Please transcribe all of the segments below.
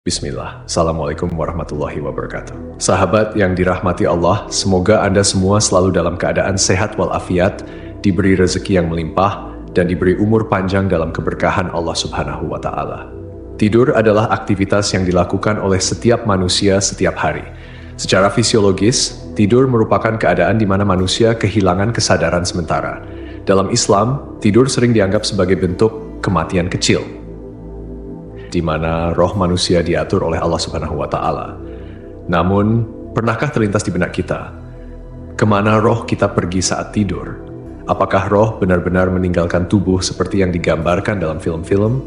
Bismillah, Assalamualaikum warahmatullahi wabarakatuh. Sahabat yang dirahmati Allah, semoga Anda semua selalu dalam keadaan sehat walafiat, diberi rezeki yang melimpah, dan diberi umur panjang dalam keberkahan Allah Subhanahu wa Ta'ala. Tidur adalah aktivitas yang dilakukan oleh setiap manusia setiap hari. Secara fisiologis, tidur merupakan keadaan di mana manusia kehilangan kesadaran sementara. Dalam Islam, tidur sering dianggap sebagai bentuk kematian kecil, di mana roh manusia diatur oleh Allah Subhanahu wa Ta'ala. Namun, pernahkah terlintas di benak kita, kemana roh kita pergi saat tidur? Apakah roh benar-benar meninggalkan tubuh seperti yang digambarkan dalam film-film?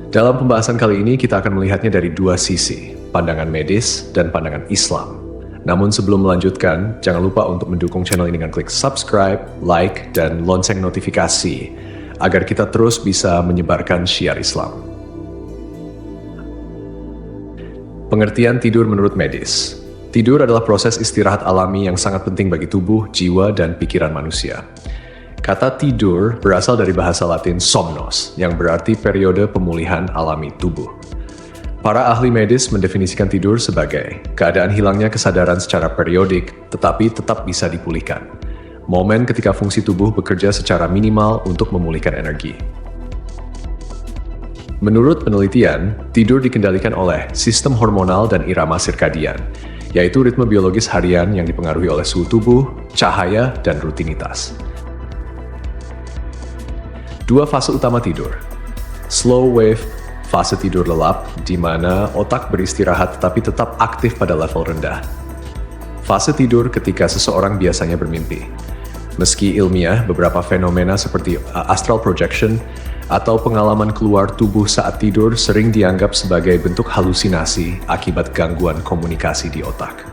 Dalam pembahasan kali ini, kita akan melihatnya dari dua sisi, pandangan medis dan pandangan Islam. Namun sebelum melanjutkan, jangan lupa untuk mendukung channel ini dengan klik subscribe, like, dan lonceng notifikasi, agar kita terus bisa menyebarkan syiar Islam. Pengertian tidur menurut medis. Tidur adalah proses istirahat alami yang sangat penting bagi tubuh, jiwa, dan pikiran manusia. Kata tidur berasal dari bahasa Latin somnos, yang berarti periode pemulihan alami tubuh. Para ahli medis mendefinisikan tidur sebagai keadaan hilangnya kesadaran secara periodik, tetapi tetap bisa dipulihkan. Momen ketika fungsi tubuh bekerja secara minimal untuk memulihkan energi. Menurut penelitian, tidur dikendalikan oleh sistem hormonal dan irama sirkadian, yaitu ritme biologis harian yang dipengaruhi oleh suhu tubuh, cahaya, dan rutinitas. Dua fase utama tidur. Slow wave, fase tidur lelap, di mana otak beristirahat tetapi tetap aktif pada level rendah. Fase tidur ketika seseorang biasanya bermimpi. Meski ilmiah, beberapa fenomena seperti astral projection atau pengalaman keluar tubuh saat tidur sering dianggap sebagai bentuk halusinasi akibat gangguan komunikasi di otak.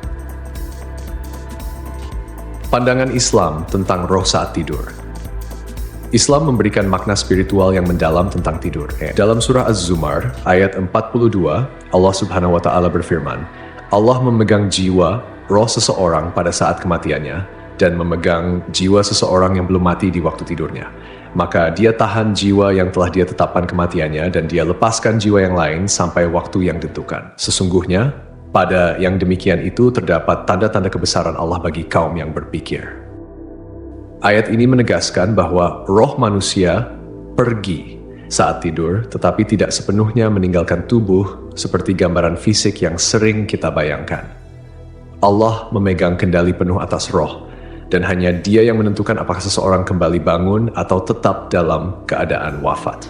Pandangan Islam tentang roh saat tidur. Islam memberikan makna spiritual yang mendalam tentang tidur. Dalam surah Az-Zumar, ayat 42, Allah Subhanahu wa Ta'ala berfirman, Allah memegang jiwa, roh seseorang pada saat kematiannya, dan memegang jiwa seseorang yang belum mati di waktu tidurnya. Maka dia tahan jiwa yang telah dia tetapkan kematiannya dan dia lepaskan jiwa yang lain sampai waktu yang ditentukan. Sesungguhnya, pada yang demikian itu terdapat tanda-tanda kebesaran Allah bagi kaum yang berpikir. Ayat ini menegaskan bahwa roh manusia pergi saat tidur, tetapi tidak sepenuhnya meninggalkan tubuh seperti gambaran fisik yang sering kita bayangkan. Allah memegang kendali penuh atas roh, dan hanya Dia yang menentukan apakah seseorang kembali bangun atau tetap dalam keadaan wafat.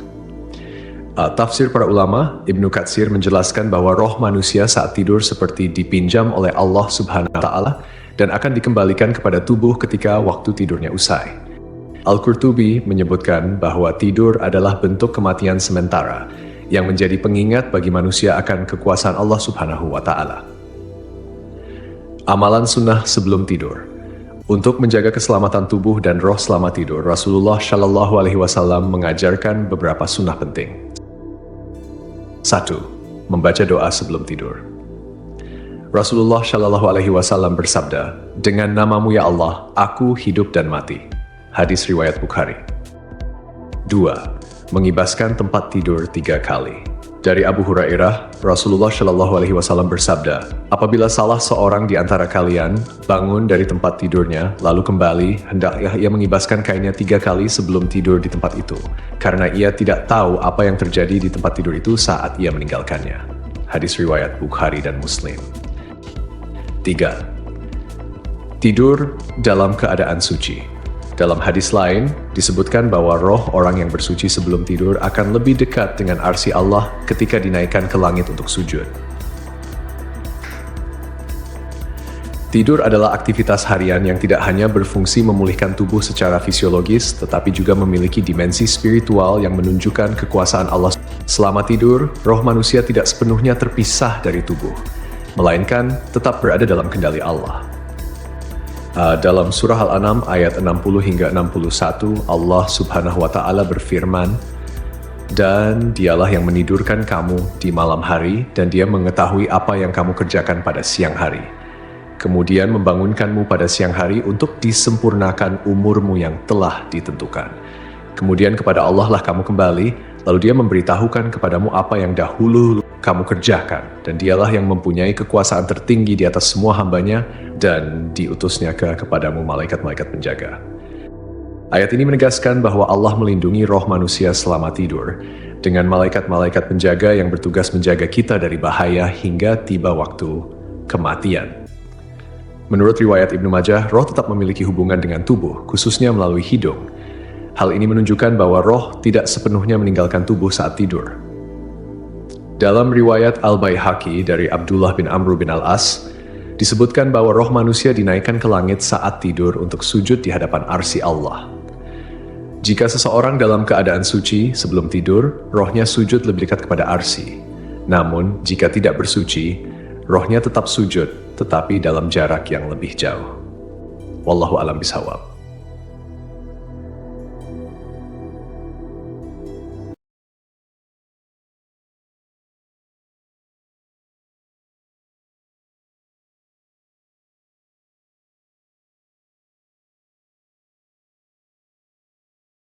Tafsir para ulama, Ibnu Katsir menjelaskan bahwa roh manusia saat tidur seperti dipinjam oleh Allah Subhanahu wa Ta'ala dan akan dikembalikan kepada tubuh ketika waktu tidurnya usai. Al-Qurtubi menyebutkan bahwa tidur adalah bentuk kematian sementara yang menjadi pengingat bagi manusia akan kekuasaan Allah Subhanahu wa Ta'ala. Amalan sunnah sebelum tidur. Untuk menjaga keselamatan tubuh dan roh selama tidur, Rasulullah Shallallahu Alaihi Wasallam mengajarkan beberapa sunnah penting. 1. Membaca doa sebelum tidur. Rasulullah Shallallahu Alaihi Wasallam bersabda, dengan namamu ya Allah, aku hidup dan mati. Hadis riwayat Bukhari. 2. Mengibaskan tempat tidur 3 kali. Dari Abu Hurairah, Rasulullah Shallallahu Alaihi Wasallam bersabda, apabila salah seorang di antara kalian bangun dari tempat tidurnya, lalu kembali, hendaklah ia mengibaskan kainnya 3 kali sebelum tidur di tempat itu, karena ia tidak tahu apa yang terjadi di tempat tidur itu saat ia meninggalkannya. Hadis riwayat Bukhari dan Muslim. 3. Tidur dalam keadaan suci. Dalam hadis lain, disebutkan bahwa roh orang yang bersuci sebelum tidur akan lebih dekat dengan arsy Allah ketika dinaikkan ke langit untuk sujud. Tidur adalah aktivitas harian yang tidak hanya berfungsi memulihkan tubuh secara fisiologis, tetapi juga memiliki dimensi spiritual yang menunjukkan kekuasaan Allah. Selama tidur, roh manusia tidak sepenuhnya terpisah dari tubuh, melainkan tetap berada dalam kendali Allah. Dalam surah Al-An'am ayat 60 hingga 61, Allah Subhanahu wa Ta'ala berfirman, dan dialah yang menidurkan kamu di malam hari, dan dia mengetahui apa yang kamu kerjakan pada siang hari. Kemudian membangunkanmu pada siang hari untuk disempurnakan umurmu yang telah ditentukan. Kemudian kepada Allah lah kamu kembali, lalu dia memberitahukan kepadamu apa yang dahulu kamu kerjakan, dan dialah yang mempunyai kekuasaan tertinggi di atas semua hambanya, dan diutusnya kepadamu malaikat-malaikat penjaga. Ayat ini menegaskan bahwa Allah melindungi roh manusia selama tidur, dengan malaikat-malaikat penjaga yang bertugas menjaga kita dari bahaya hingga tiba waktu kematian. Menurut riwayat Ibnu Majah, roh tetap memiliki hubungan dengan tubuh, khususnya melalui hidung. Hal ini menunjukkan bahwa roh tidak sepenuhnya meninggalkan tubuh saat tidur. Dalam riwayat Al-Baihaqi dari Abdullah bin Amr bin Al-As, disebutkan bahwa roh manusia dinaikkan ke langit saat tidur untuk sujud di hadapan arsy Allah. Jika seseorang dalam keadaan suci sebelum tidur, rohnya sujud lebih dekat kepada arsy. Namun, jika tidak bersuci, rohnya tetap sujud, tetapi dalam jarak yang lebih jauh. Wallahu a'lam bishawab.